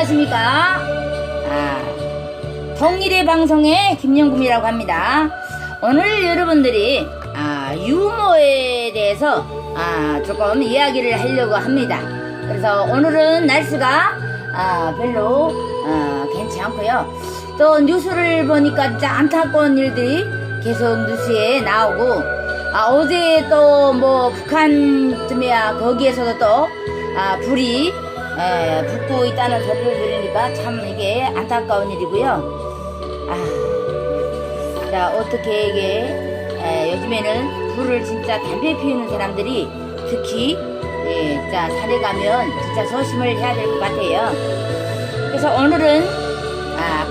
안녕하십니까. 통일의 방송의 김영금이라고 합니다. 오늘 여러분들이 유머에 대해서 조금 이야기를 하려고 합니다. 그래서 오늘은 날씨가 별로 괜찮고요. 또 뉴스를 보니까 진짜 안타까운 일들이 계속 뉴스에 나오고, 어제 또 뭐 북한 쯤이야 거기에서도 또 불이 붙고 있다는 소리를 들으니까 참 이게 안타까운 일이고요. 자, 어떻게 이게 요즘에는 불을 진짜 담배 피우는 사람들이 특히 자 산에 가면 진짜 조심을 해야 될 것 같아요. 그래서 오늘은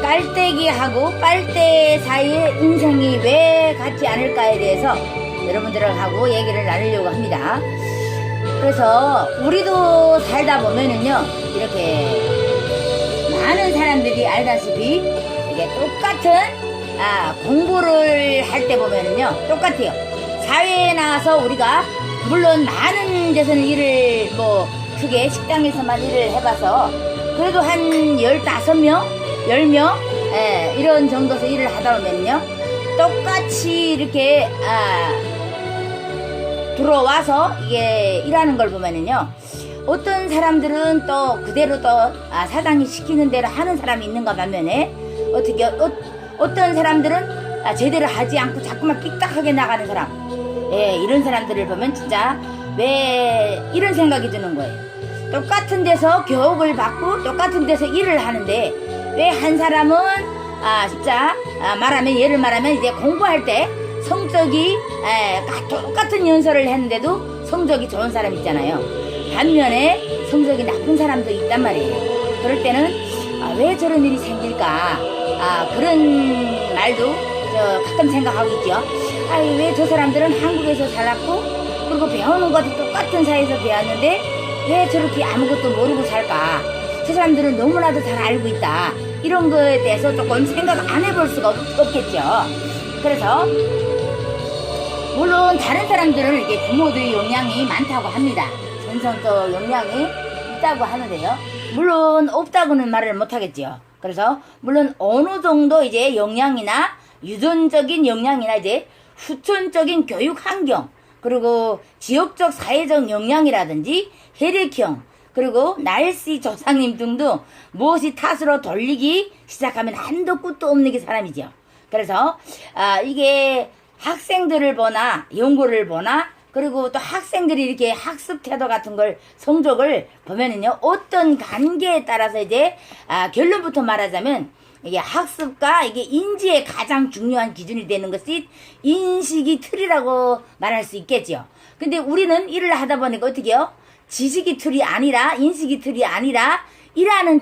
깔때기하고 빨대 사이의 인생이 왜 같지 않을까에 대해서 여러분들하고 얘기를 나누려고 합니다. 그래서 우리도 살다 보면은요, 이렇게 많은 사람들이 알다시피 이게 똑같은 공부를 할 때 보면은요 똑같아요. 사회에 나가서 우리가 물론 많은 데서는 일을 뭐 크게 식당에서만 일을 해봐서 그래도 한 15명 10명 이런 정도에서 일을 하다 보면요 똑같이 이렇게 들어와서 이게 일하는 걸 보면은요, 어떤 사람들은 또 그대로 또 사장이 시키는 대로 하는 사람이 있는가 반면에 어떤 사람들은 제대로 하지 않고 자꾸만 삐딱하게 나가는 사람, 이런 사람들을 보면 진짜 왜 이런 생각이 드는 거예요. 똑같은 데서 교육을 받고 똑같은 데서 일을 하는데 왜 한 사람은 진짜 예를 말하면 이제 공부할 때 성적이 똑같은 연설을 했는데도 성적이 좋은 사람 있잖아요. 반면에 성적이 나쁜 사람도 있단 말이에요. 그럴 때는 왜 저런 일이 생길까, 그런 말도 가끔 생각하고 있죠. 왜 저 사람들은 한국에서 살았고 그리고 배우는 것도 똑같은 사회에서 배웠는데 왜 저렇게 아무것도 모르고 살까. 저 사람들은 너무나도 잘 알고 있다. 이런 거에 대해서 조금 생각 안 해볼 수가 없겠죠. 그래서 물론 다른 사람들은 이게 부모들의 영향이 많다고 합니다. 전선도 영향이 있다고 하는데요. 물론 없다고는 말을 못하겠죠. 그래서 물론 어느 정도 이제 영향이나 유전적인 영향이나 이제 후천적인 교육 환경, 그리고 지역적 사회적 영향이라든지 혈액형, 그리고 날씨 조상님 등등 무엇이 탓으로 돌리기 시작하면 한도 끝도 없는 게 사람이죠. 그래서 이게 학생들을 보나 연구를 보나 그리고 또 학생들이 이렇게 학습 태도 같은 걸 성적을 보면은요 어떤 관계에 따라서 이제 결론부터 말하자면 이게 학습과 이게 인지의 가장 중요한 기준이 되는 것이 인식이 틀이라고 말할 수 있겠죠. 근데 우리는 일을 하다 보니까 어떻게 해요? 지식이 틀이 아니라 인식이 틀이 아니라 일하는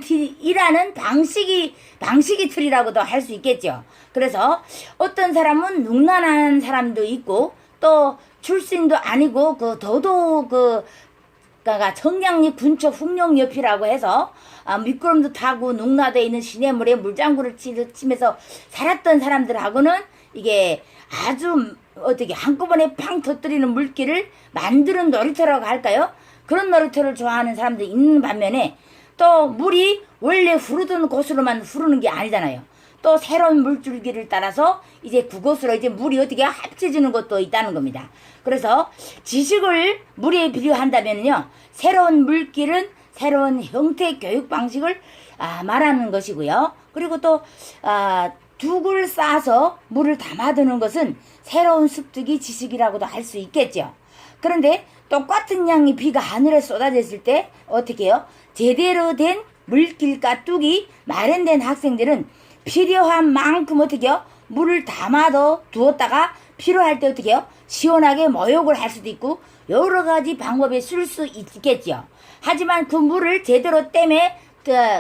방식이 틀이라고도 할 수 있겠죠. 그래서 어떤 사람은 눅난한 사람도 있고 또 출신도 아니고 그러니까 청량리 근처 훅룡옆이라고 해서 미끄럼도 타고 농라되어 있는 시냇물에 물장구를 치면서 살았던 사람들하고는 이게 아주 어떻게 한꺼번에 팡 터뜨리는 물길을 만드는 놀이터라고 할까요? 그런 놀이터를 좋아하는 사람들이 있는 반면에 또 물이 원래 흐르던 곳으로만 흐르는 게 아니잖아요. 또 새로운 물줄기를 따라서 이제 그곳으로 이제 물이 어떻게 합쳐지는 것도 있다는 겁니다. 그래서 지식을 물에 비교한다면요, 새로운 물길은 새로운 형태의 교육 방식을 말하는 것이고요. 그리고 또 둑을 쌓아서 물을 담아두는 것은 새로운 습득이 지식이라고도 할 수 있겠죠. 그런데 똑같은 양의 비가 하늘에 쏟아졌을 때 어떻게 해요? 제대로 된 물길과 뚝이 마련된 학생들은 필요한 만큼 어떻게 해요? 물을 담아도 두었다가 필요할 때 어떻게 해요? 시원하게 모욕을 할 수도 있고 여러 가지 방법에 쓸 수 있겠죠. 하지만 그 물을 제대로 댐에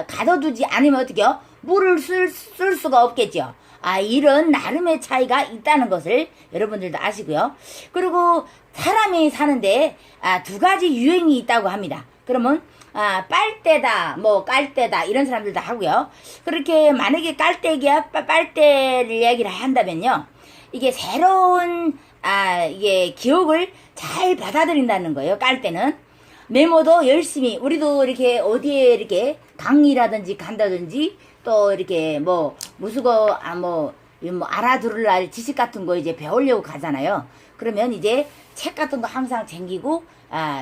가둬두지 않으면 어떻게 해요? 물을 쓸 수가 없겠죠. 이런 나름의 차이가 있다는 것을 여러분들도 아시고요. 그리고 사람이 사는데 두 가지 유행이 있다고 합니다. 그러면 빨대다, 뭐 깔대다 이런 사람들도 하고요. 그렇게 만약에 깔대기야 빨대를 얘기를 한다면요, 이게 새로운 이게 기억을 잘 받아들인다는 거예요. 깔대는 메모도 열심히 우리도 이렇게 어디에 이렇게 강의라든지 간다든지 또 이렇게 뭐 무수거 뭐 알아들을 날 지식 같은 거 이제 배우려고 가잖아요. 그러면 이제 책 같은 거 항상 챙기고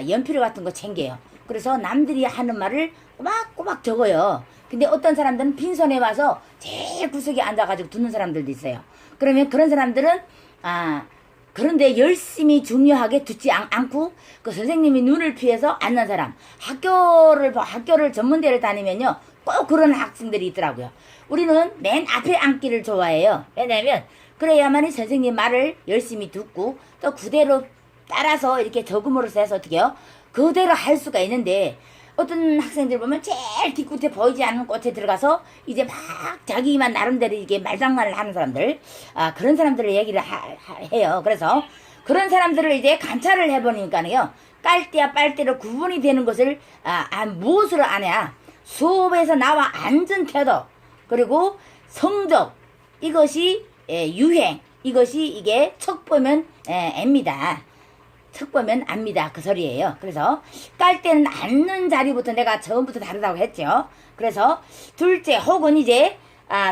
연필 같은 거 챙겨요. 그래서 남들이 하는 말을 꼬박꼬박 적어요. 근데 어떤 사람들은 빈손에 와서 제일 구석에 앉아가지고 듣는 사람들도 있어요. 그러면 그런 사람들은 그런데 열심히 중요하게 듣지 않고 그 선생님이 눈을 피해서 앉는 사람, 학교를 전문대를 다니면요 꼭 그런 학생들이 있더라고요. 우리는 맨 앞에 앉기를 좋아해요. 왜냐면 그래야만이 선생님 말을 열심히 듣고 또 그대로 따라서 이렇게 적음으로써 해서 어떻게요? 그대로 할 수가 있는데 어떤 학생들 보면 제일 뒤끝에 보이지 않는 곳에 들어가서 이제 막 자기만 나름대로 이게 말장난을 하는 사람들, 그런 사람들을 얘기를 해요. 그래서 그런 사람들을 이제 관찰을 해보니까요, 깔때와 빨대로 구분이 되는 것을 무엇으로 아냐? 수업에서 나와 앉은 태도, 그리고 성적, 이것이 유행, 이것이 이게 척 보면 앱니다. 척 보면 압니다. 그 소리예요. 그래서 깔 때는 앉는 자리부터 내가 처음부터 다르다고 했죠. 그래서 둘째 혹은 이제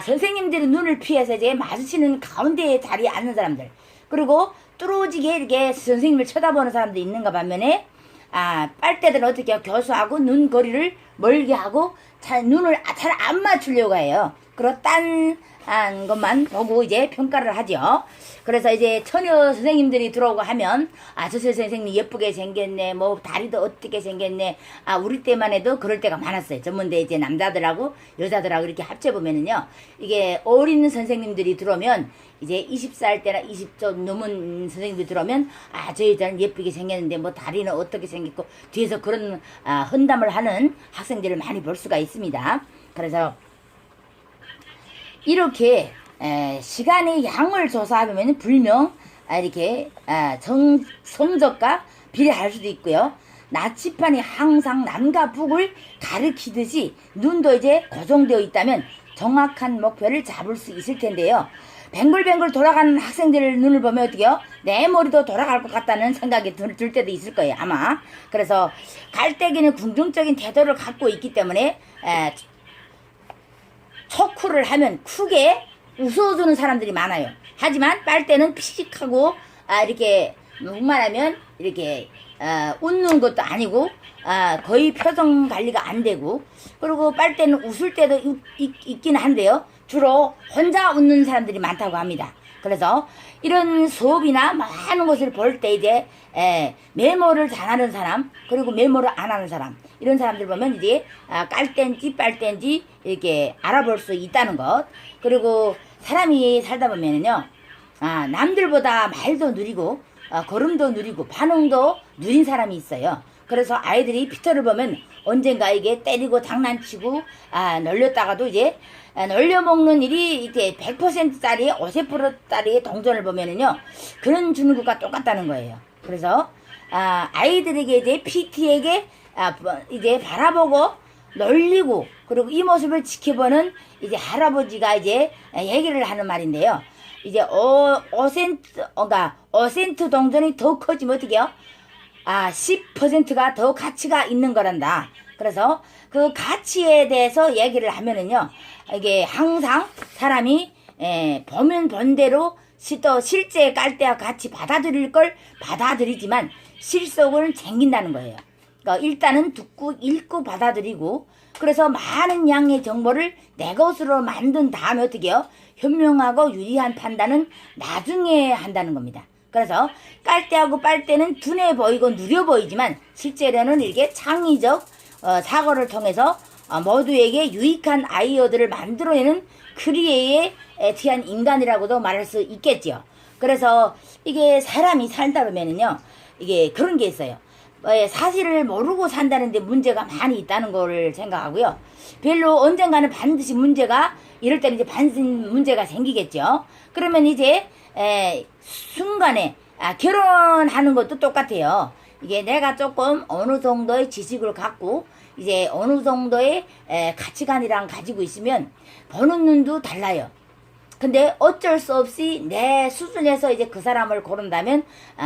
선생님들이 눈을 피해서 이제 마주치는 가운데 자리에 앉는 사람들, 그리고 뚫어지게 이렇게 선생님을 쳐다보는 사람도 있는가 반면에 빨대들은 어떻게 해요? 교수하고 눈 거리를 멀게 하고 눈을 잘 안 맞추려고 해요. 그리고 딴 것만 보고 이제 평가를 하죠. 그래서 이제 처녀 선생님들이 들어오고 하면 저 선생님 예쁘게 생겼네, 뭐 다리도 어떻게 생겼네. 우리 때만 해도 그럴 때가 많았어요. 전문대 이제 남자들하고 여자들하고 이렇게 합쳐보면은요, 이게 어린 선생님들이 들어오면 이제 20살 때나 20좀 넘은 선생님들이 들어오면 저 여자는 예쁘게 생겼는데 뭐 다리는 어떻게 생겼고, 뒤에서 그런 헌담을 하는 학생들을 많이 볼 수가 있습니다. 그래서 이렇게 시간의 양을 조사하면 불명 이렇게 성적과 비례할 수도 있고요. 나치판이 항상 남과 북을 가리키듯이 눈도 이제 고정되어 있다면 정확한 목표를 잡을 수 있을 텐데요. 뱅글뱅글 돌아가는 학생들 눈을 보면 어떻게요? 내 머리도 돌아갈 것 같다는 생각이 들 때도 있을 거예요, 아마. 그래서 갈대기는 긍정적인 태도를 갖고 있기 때문에 초크를 하면 크게 웃어주는 사람들이 많아요. 하지만 빨대는 피식하고 이렇게 말하면 이렇게 웃는 것도 아니고 거의 표정 관리가 안 되고, 그리고 빨대는 웃을 때도 있긴 한데요, 주로 혼자 웃는 사람들이 많다고 합니다. 그래서 이런 수업이나 많은 것을 볼 때 이제 메모를 잘하는 사람, 그리고 메모를 안 하는 사람, 이런 사람들 보면 이제 깔땐지 빨땐지 이렇게 알아볼 수 있다는 것. 그리고 사람이 살다 보면은요, 남들보다 말도 느리고 걸음도 느리고 반응도 느린 사람이 있어요. 그래서 아이들이 피터를 보면 언젠가 이게 때리고 장난치고 놀렸다가도 이제 놀려먹는 일이 이제 100%짜리 50%짜리 동전을 보면은요, 그런 주는 것과 똑같다는 거예요. 그래서 아이들에게 이제 PT에게 이제 바라보고 놀리고, 그리고 이 모습을 지켜보는 이제 할아버지가 이제 얘기를 하는 말인데요. 이제 5센트 동전이 더 커지면 어떻게요? 10%가 더 가치가 있는 거란다. 그래서 그 가치에 대해서 얘기를 하면은요, 이게 항상 사람이 보면 본 대로 또 실제 깔때와 같이 받아들일 걸 받아들이지만 실속을 챙긴다는 거예요. 그러니까 일단은 듣고 읽고 받아들이고, 그래서 많은 양의 정보를 내 것으로 만든 다음에 어떻게 해요? 현명하고 유리한 판단은 나중에 한다는 겁니다. 그래서 깔때하고 빨대는 둔해 보이고 느려 보이지만 실제로는 이렇게 창의적 사고를 통해서 모두에게 유익한 아이디어들을 만들어내는 크리에이티한 인간이라고도 말할 수 있겠죠. 그래서 이게 사람이 살다 보면은요, 이게 그런 게 있어요. 사실을 모르고 산다는데 문제가 많이 있다는 걸 생각하고요. 별로 언젠가는 반드시 문제가, 이럴 때는 이제 반드시 문제가 생기겠죠. 그러면 이제 순간에 결혼하는 것도 똑같아요. 이게 내가 조금 어느 정도의 지식을 갖고 이제 어느 정도의 가치관이랑 가지고 있으면 보는 눈도 달라요. 근데 어쩔 수 없이 내 수준에서 이제 그 사람을 고른다면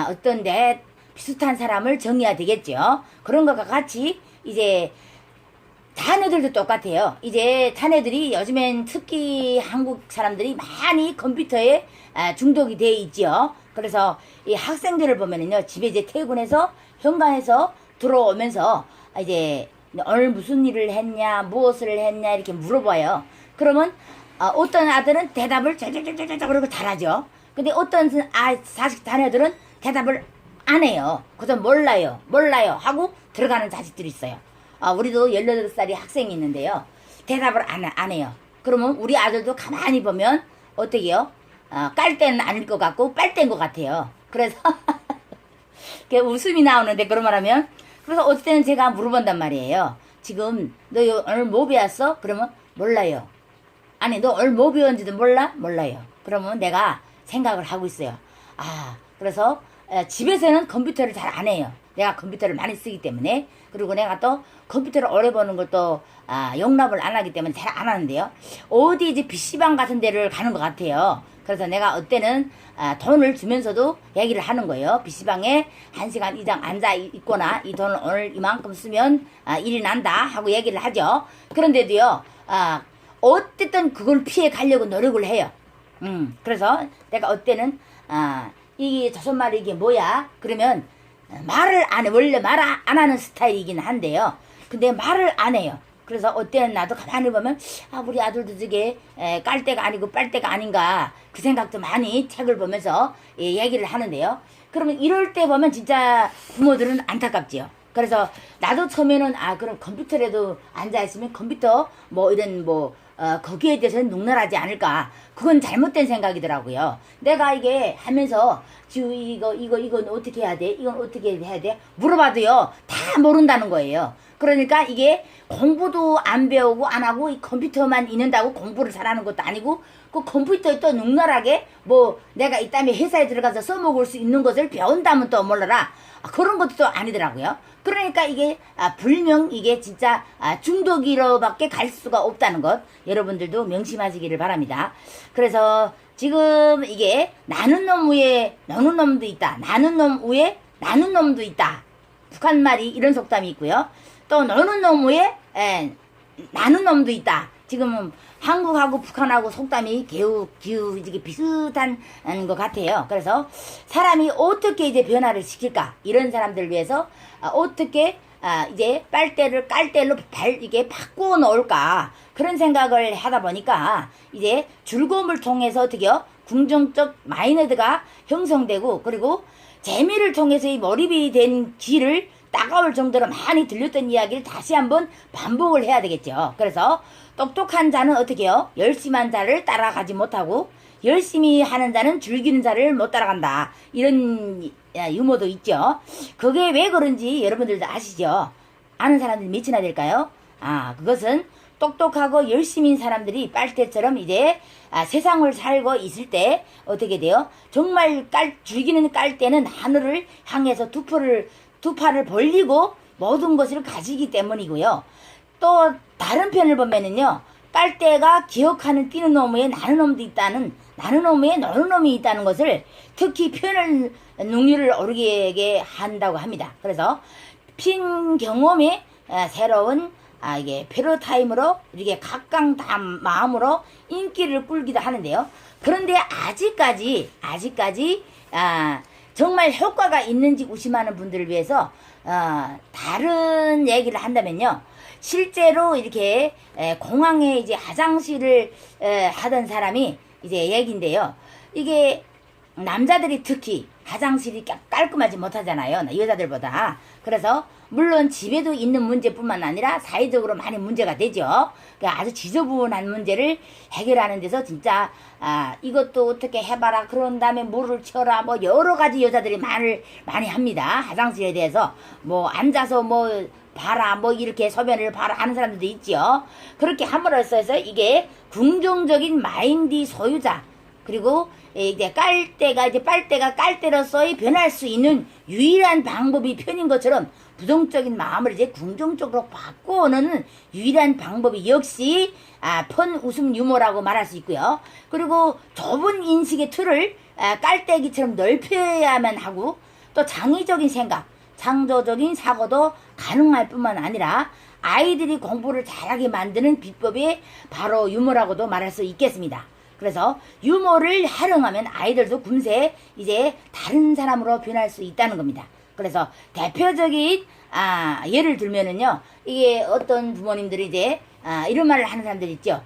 어떤 내 비슷한 사람을 정해야 되겠죠. 그런 것과 같이 이제 자녀들도 똑같아요. 이제 자녀들이 요즘엔 특히 한국 사람들이 많이 컴퓨터에 중독이 돼 있죠. 그래서 이 학생들을 보면은요, 집에 이제 퇴근해서 현관에서 들어오면서 이제 오늘 무슨 일을 했냐, 무엇을 했냐 이렇게 물어봐요. 그러면 어떤 아들은 대답을 쩌쩌쩌쩌쩌 그러고 잘하죠. 근데 어떤 자식 자녀들은 대답을 안 해요. 그래서 몰라요 하고 들어가는 자식들이 있어요. 우리도 18살이 학생이 있는데요. 대답을 안 해요. 그러면 우리 아들도 가만히 보면 어떻게 해요? 깔 때는 아닐 것 같고 빨 때인 것 같아요. 그래서 웃음이 나오는데 그런 말 하면, 그래서 어떨 때는 제가 물어본단 말이에요. 지금 너 오늘 뭐 배웠어? 그러면 몰라요. 아니 너 오늘 뭐 배웠는지도 몰라요. 그러면 내가 생각을 하고 있어요. 그래서 집에서는 컴퓨터를 잘 안 해요. 내가 컴퓨터를 많이 쓰기 때문에. 그리고 내가 또 컴퓨터를 오래 보는 걸 또 용납을 안 하기 때문에 잘 안 하는데요. 어디 이제 PC방 같은 데를 가는 것 같아요. 그래서 내가 어때는 돈을 주면서도 얘기를 하는 거예요. PC방에 1시간 이상 앉아 있거나 이 돈을 오늘 이만큼 쓰면 일이 난다 하고 얘기를 하죠. 그런데도요, 어쨌든 그걸 피해 가려고 노력을 해요. 그래서 내가 어때는 이게 조선말이 이게 뭐야? 그러면 말을 안 해. 원래 말 안 하는 스타일이긴 한데요. 근데 말을 안 해요. 그래서 어때는 나도 가만히 보면 우리 아들도 저게 깔 때가 아니고 빨 때가 아닌가 그 생각도 많이 책을 보면서 얘기를 하는데요. 그러면 이럴 때 보면 진짜 부모들은 안타깝지요. 그래서 나도 처음에는 그럼 컴퓨터라도 앉아있으면 컴퓨터 뭐 이런 거기에 대해서는 농락하지 않을까. 그건 잘못된 생각이더라고요. 내가 이게 하면서 이건 어떻게 해야 돼? 이건 어떻게 해야 돼? 물어봐도요, 다 모른다는 거예요. 그러니까 이게 공부도 안 배우고 안 하고 이 컴퓨터만 있는다고 공부를 잘하는 것도 아니고, 그 컴퓨터에 또 능랄하게 내가 이따음에 회사에 들어가서 써먹을 수 있는 것을 배운다면 또 몰라라. 그런 것도 또 아니더라고요. 그러니까 이게 불명 이게 진짜 중독으로밖에 갈 수가 없다는 것, 여러분들도 명심하시기를 바랍니다. 그래서 지금 이게 나는 놈 위에 너는 놈도 있다. 나는 놈 위에 나는 놈도 있다. 북한말이 이런 속담이 있고요. 또 너는 놈 위에 나는 놈도 있다. 지금 한국하고 북한하고 속담이 기우 이게 비슷한 것 같아요. 그래서 사람이 어떻게 이제 변화를 시킬까? 이런 사람들 위해서 어떻게 이제 빨대를 깔대로 이게 바꾸어 놓을까? 그런 생각을 하다 보니까 이제 즐거움을 통해서 어떻게요? 긍정적 마인드가 형성되고, 그리고 재미를 통해서 이 몰입이 된 귀를 따가울 정도로 많이 들렸던 이야기를 다시 한번 반복을 해야 되겠죠. 그래서 똑똑한 자는 어떻게 해요? 열심한 자를 따라가지 못하고 열심히 하는 자는 즐기는 자를 못 따라간다. 이런 유머도 있죠. 그게 왜 그런지 여러분들도 아시죠? 아는 사람들이 몇이나 될까요? 그것은 똑똑하고 열심인 사람들이 빨대처럼 이제 세상을 살고 있을 때 어떻게 돼요? 정말 즐기는 깔대는 하늘을 향해서 두 팔을 벌리고 모든 것을 가지기 때문이고요. 또 다른 편을 보면은요, 빨대가 기억하는 뛰는 놈에 나는 놈도 있다는, 나는 놈에 너는 놈이 있다는 것을 특히 표현을 능률을 오르게 한다고 합니다. 그래서 핀 경험이 새로운 이게 패러타임으로 이렇게 각광 마음으로 인기를 끌기도 하는데요. 그런데 아직까지 정말 효과가 있는지 의심하는 분들을 위해서 다른 얘기를 한다면요. 실제로 이렇게 공항에 이제 화장실을 하던 사람이 이제 얘기인데요. 이게 남자들이 특히 화장실이 깔끔하지 못하잖아요. 여자들보다. 그래서 물론 집에도 있는 문제뿐만 아니라 사회적으로 많이 문제가 되죠. 그러니까 아주 지저분한 문제를 해결하는 데서 진짜 이것도 어떻게 해봐라, 그런 다음에 물을 쳐라, 뭐 여러 가지 여자들이 많이 합니다. 화장실에 대해서 앉아서 봐라, 이렇게 소변을 봐라 하는 사람들도 있죠. 그렇게 함으로써 해서 이게 긍정적인 마인드 소유자, 그리고 이제 빨대가 깔대로서의 변할 수 있는 유일한 방법이 편인 것처럼 부정적인 마음을 이제 긍정적으로 바꾸는 유일한 방법이 역시 펀 웃음 유머라고 말할 수 있고요. 그리고 좁은 인식의 틀을 깔때기처럼 넓혀야만 하고, 또 창의적인 생각, 창조적인 사고도 가능할 뿐만 아니라 아이들이 공부를 잘하게 만드는 비법이 바로 유머라고도 말할 수 있겠습니다. 그래서 유머를 활용하면 아이들도 금세 이제 다른 사람으로 변할 수 있다는 겁니다. 그래서 대표적인 예를 들면은요, 이게 어떤 부모님들이 이제 이런 말을 하는 사람들 있죠.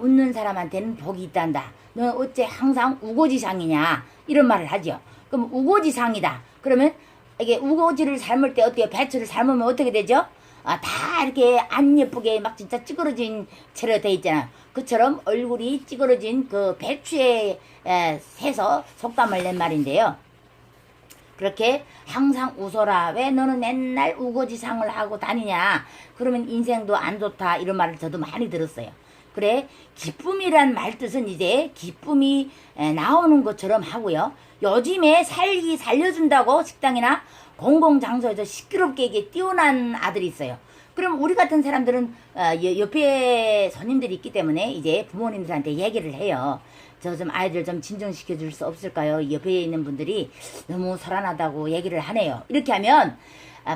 웃는 사람한테는 복이 있단다. 너 어째 항상 우고지상이냐, 이런 말을 하죠. 그럼 우고지상이다. 그러면 이게 우고지를 삶을 때 어때요? 배추를 삶으면 어떻게 되죠? 다 이렇게 안 예쁘게 막 진짜 찌그러진 채로 돼 있잖아요. 그처럼 얼굴이 찌그러진 그 배추에 새서 속담을 낸 말인데요. 그렇게 항상 웃어라. 왜 너는 맨날 우거지상을 하고 다니냐. 그러면 인생도 안 좋다. 이런 말을 저도 많이 들었어요. 그래, 기쁨이란 말 뜻은 이제 기쁨이 나오는 것처럼 하고요. 요즘에 살려준다고 식당이나 공공장소에서 시끄럽게 이게 뛰어난 아들이 있어요. 그럼 우리 같은 사람들은 옆에 손님들이 있기 때문에 이제 부모님들한테 얘기를 해요. 저 좀 아이들 좀 진정시켜 줄 수 없을까요? 옆에 있는 분들이 너무 소란하다고 얘기를 하네요. 이렇게 하면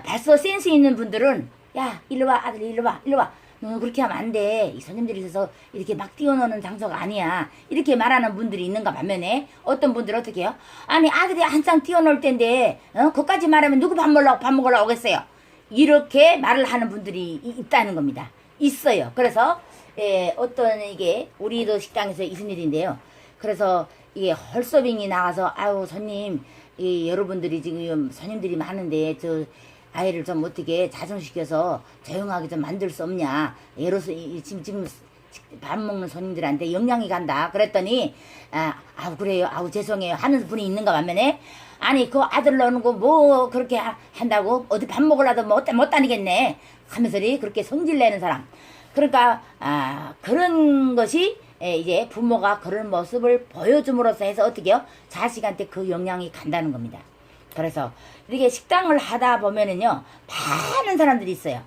벌써 센스 있는 분들은 야, 일로 와, 아들, 일로 와, 일로 와. 너 그렇게 하면 안 돼. 이 손님들이 있어서 이렇게 막 뛰어노는 장소가 아니야. 이렇게 말하는 분들이 있는가 반면에 어떤 분들은 어떻게 해요? 아니, 아들이 한창 뛰어놀 텐데 그까지 말하면 누구 밥 먹으러 오겠어요? 이렇게 말을 하는 분들이 있다는 겁니다. 있어요. 그래서 어떤 이게 우리도 식당에서 있은 일인데요. 그래서 이게 헐서빙이 나가서 아유 손님, 여러분들이 지금 손님들이 많은데 저 아이를 좀 어떻게 자정시켜서 조용하게 좀 만들 수 없냐. 예로서 지금 밥 먹는 손님들한테 영향이 간다. 그랬더니 아우 그래요. 아우 죄송해요. 하는 분이 있는가 반면에 아니 그 아들 넣는 거 뭐 그렇게 한다고 어디 밥 먹으려도 못 다니겠네 하면서 그렇게 성질내는 사람. 그러니까 그런 것이 이제 부모가 그런 모습을 보여줌으로써 해서 어떻게요? 자식한테 그 영향이 간다는 겁니다. 그래서 이렇게 식당을 하다 보면은요, 많은 사람들이 있어요.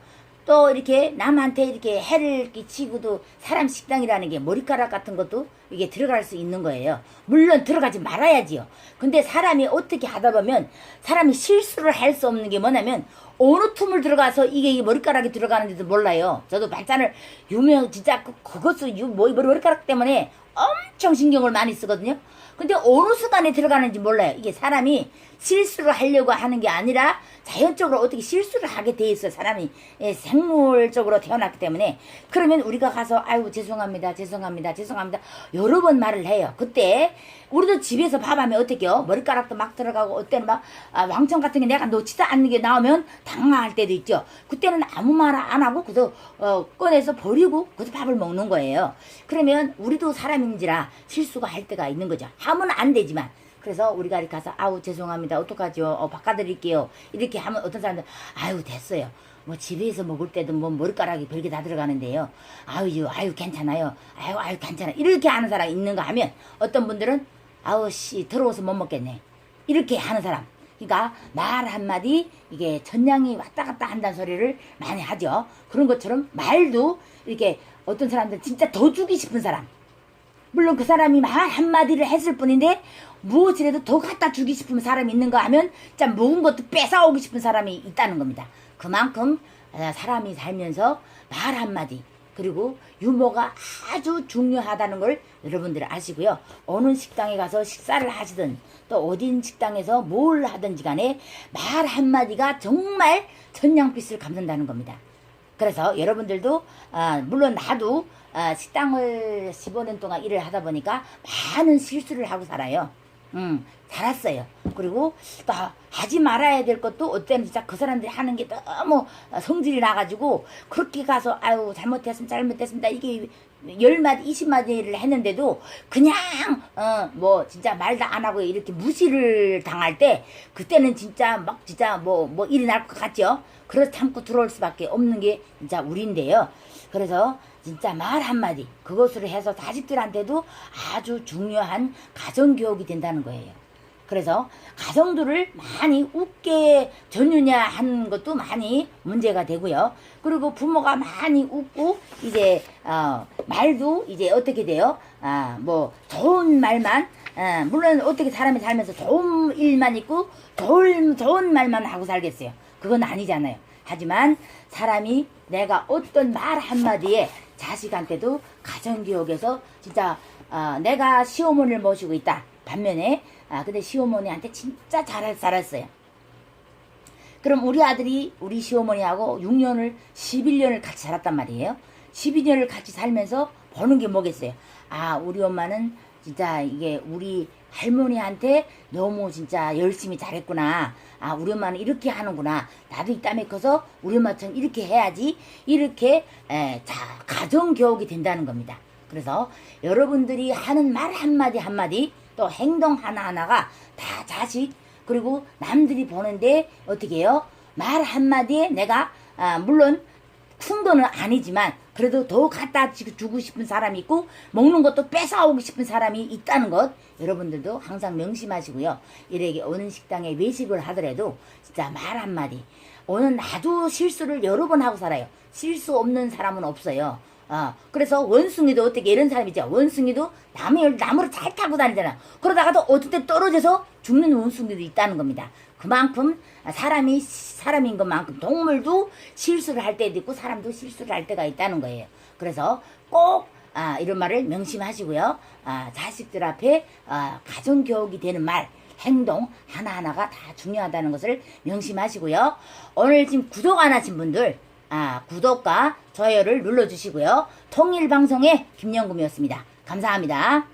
또 이렇게 남한테 이렇게 해를 끼치고도 사람 식당이라는 게 머리카락 같은 것도 이게 들어갈 수 있는 거예요. 물론 들어가지 말아야지요. 근데 사람이 어떻게 하다 보면 사람이 실수를 할 수 없는 게 뭐냐면 어느 틈을 들어가서 이게 머리카락이 들어가는지도 몰라요. 저도 반찬을 진짜 그것을 머리카락 때문에 엄청 신경을 많이 쓰거든요. 근데 어느 순간에 들어가는지 몰라요. 이게 사람이 실수를 하려고 하는 게 아니라 자연적으로 어떻게 실수를 하게 돼 있어요. 사람이 생물적으로 태어났기 때문에. 그러면 우리가 가서 아이고 죄송합니다 여러 번 말을 해요. 그때 우리도 집에서 밥하면 어떡해요? 머리카락도 막 들어가고 어때는 막 왕청 같은 게 내가 놓치지 않는 게 나오면 당황할 때도 있죠. 그때는 아무 말 안 하고 그래서 꺼내서 버리고 그래서 밥을 먹는 거예요. 그러면 우리도 사람인지라 실수가 할 때가 있는 거죠. 하면 안 되지만. 그래서 우리가 이렇게 가서 아우 죄송합니다 어떡하죠? 바꿔드릴게요. 이렇게 하면 어떤 사람들 아유 됐어요. 뭐 집에서 먹을 때도 뭐 머리카락이 별게 다 들어가는데요. 아유 괜찮아요. 아유 괜찮아. 이렇게 하는 사람이 있는가 하면 어떤 분들은 아우 씨 더러워서 못 먹겠네. 이렇게 하는 사람. 그러니까 말 한마디 이게 전량이 왔다 갔다 한다는 소리를 많이 하죠. 그런 것처럼 말도 이렇게 어떤 사람들 진짜 더 주기 싶은 사람. 물론 그 사람이 말 한마디를 했을 뿐인데 무엇이라도 더 갖다 주기 싶은 사람이 있는가 하면 진짜 먹은 것도 뺏어오고 싶은 사람이 있다는 겁니다. 그만큼 사람이 살면서 말 한마디 그리고 유머가 아주 중요하다는 걸 여러분들 아시고요. 어느 식당에 가서 식사를 하시든 또 어딘 식당에서 뭘 하든지 간에 말 한마디가 정말 천냥빚을 갚는다는 겁니다. 그래서 여러분들도 물론 나도 식당을 15년 동안 일을 하다 보니까 많은 실수를 하고 살아요. 살았어요. 그리고 또 하지 말아야 될 것도 어때는 진짜 그 사람들이 하는 게 너무 성질이 나가지고 그렇게 가서 아유 잘못했습니다 이게 10마디 20마디를 했는데도 그냥 뭐 진짜 말도 안 하고 이렇게 무시를 당할 때 그때는 진짜 막 진짜 뭐 일이 날 것 같죠. 그래서 참고 들어올 수밖에 없는 게 진짜 우리인데요. 그래서 진짜 말 한마디 그것으로 해서 자식들한테도 아주 중요한 가정교육이 된다는 거예요. 그래서 가정들을 많이 웃게 전유냐 하는 것도 많이 문제가 되고요. 그리고 부모가 많이 웃고 이제 말도 이제 어떻게 돼요? 뭐 좋은 말만 물론 어떻게 사람이 살면서 좋은 일만 있고 좋은 말만 하고 살겠어요. 그건 아니잖아요. 하지만 사람이 내가 어떤 말 한마디에 자식한테도 가정교육에서 진짜 내가 시어머니를 모시고 있다. 반면에 근데 시어머니한테 진짜 잘 살았어요. 그럼 우리 아들이 우리 시어머니하고 6년을 11년을 같이 살았단 말이에요. 12년을 같이 살면서 보는 게 뭐겠어요. 우리 엄마는 진짜 이게 우리 할머니한테 너무 진짜 열심히 잘했구나. 우리 엄마는 이렇게 하는구나. 나도 이 땀에 커서 우리 엄마처럼 이렇게 해야지. 이렇게 가정교육이 된다는 겁니다. 그래서 여러분들이 하는 말 한마디 한마디 또 행동 하나하나가 다 자식 그리고 남들이 보는데 어떻게 해요? 말 한마디에 내가 물론 큰 거는 아니지만 그래도 더 갖다 주고 싶은 사람이 있고 먹는 것도 뺏어오고 싶은 사람이 있다는 것 여러분들도 항상 명심하시고요. 이렇게 어느 식당에 외식을 하더라도 진짜 말 한마디 오늘 나도 실수를 여러 번 하고 살아요. 실수 없는 사람은 없어요. 그래서 원숭이도 어떻게 이런 사람이 있죠. 원숭이도 나무를 잘 타고 다니잖아. 그러다가도 어떤 때 떨어져서 죽는 원숭이도 있다는 겁니다. 그만큼 사람인 것만큼 동물도 실수를 할 때도 있고 사람도 실수를 할 때가 있다는 거예요. 그래서 꼭 이런 말을 명심하시고요. 자식들 앞에 가정교육이 되는 말 행동 하나하나가 다 중요하다는 것을 명심하시고요. 오늘 지금 구독 안 하신 분들 구독과 좋아요를 눌러주시고요. 통일방송의 김영금이었습니다. 감사합니다.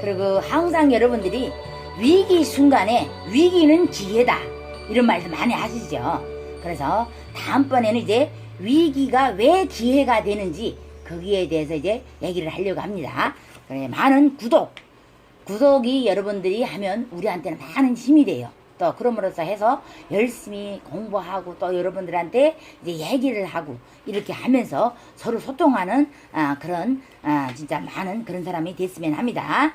그리고 항상 여러분들이 위기 순간에 위기는 기회다 이런 말도 많이 하시죠. 그래서 다음번에는 이제 위기가 왜 기회가 되는지 거기에 대해서 이제 얘기를 하려고 합니다. 그래, 많은 구독이 여러분들이 하면 우리한테는 많은 힘이 돼요. 또 그럼으로써 해서 열심히 공부하고 또 여러분들한테 이제 얘기를 하고 이렇게 하면서 서로 소통하는 그런 진짜 많은 그런 사람이 됐으면 합니다.